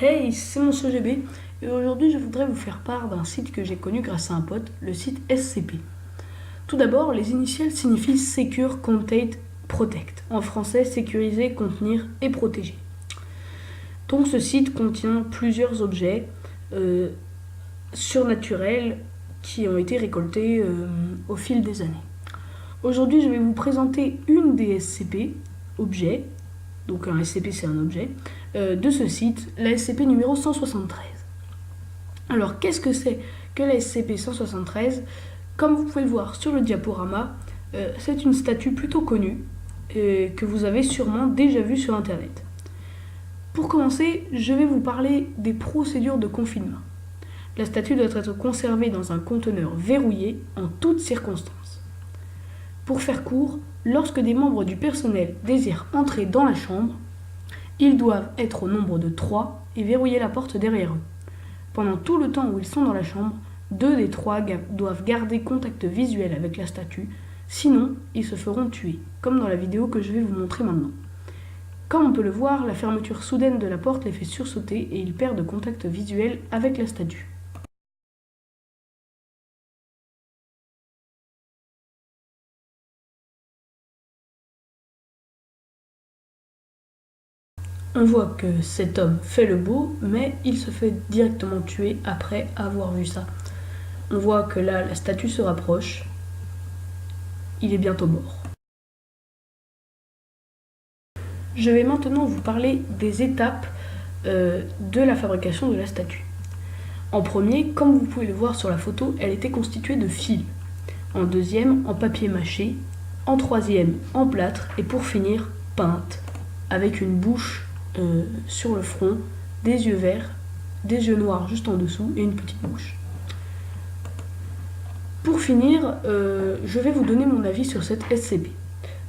Hey, c'est mon CGB et aujourd'hui je voudrais vous faire part d'un site que j'ai connu grâce à un pote, le site SCP. Tout d'abord, les initiales signifient Secure, Contain, Protect. En français, sécuriser, contenir et protéger. Donc ce site contient plusieurs objets euh, surnaturels qui ont été récoltés au fil des années. Aujourd'hui, je vais vous présenter une des SCP, objets, donc un SCP c'est un objet, de ce site, la SCP numéro 173. Alors, qu'est-ce que c'est que la SCP-173? Comme vous pouvez le voir sur le diaporama, c'est une statue plutôt connue que vous avez sûrement déjà vue sur Internet. Pour commencer, je vais vous parler des procédures de confinement. La statue doit être conservée dans un conteneur verrouillé en toutes circonstances. Pour faire court, lorsque des membres du personnel désirent entrer dans la chambre, ils doivent être au nombre de 3 et verrouiller la porte derrière eux. Pendant tout le temps où ils sont dans la chambre, 2 des 3 doivent garder contact visuel avec la statue, sinon ils se feront tuer, comme dans la vidéo que je vais vous montrer maintenant. Comme on peut le voir, la fermeture soudaine de la porte les fait sursauter et ils perdent contact visuel avec la statue. On voit que cet homme fait le beau, mais il se fait directement tuer après avoir vu ça. On voit que là, la statue se rapproche. Il est bientôt mort. Je vais maintenant vous parler des étapes de la fabrication de la statue. En premier, comme vous pouvez le voir sur la photo, elle était constituée de fils. En deuxième, en papier mâché. En troisième, en plâtre. Et pour finir, peinte, avec une bouche sur le front, des yeux verts, des yeux noirs juste en dessous et une petite bouche. Pour finir, je vais vous donner mon avis sur cette SCP.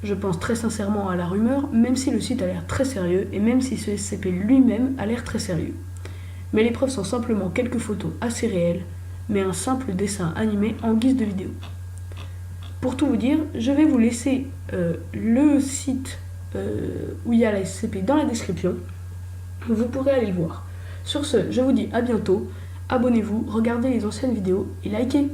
Je pense très sincèrement à la rumeur, même si le site a l'air très sérieux et même si ce SCP lui-même a l'air très sérieux. Mais les preuves sont simplement quelques photos assez réelles, mais un simple dessin animé en guise de vidéo. Pour tout vous dire, je vais vous laisser le site où il y a la SCP dans la description. Vous pourrez aller le voir. Sur ce, je vous dis à bientôt. Abonnez-vous, regardez les anciennes vidéos et likez.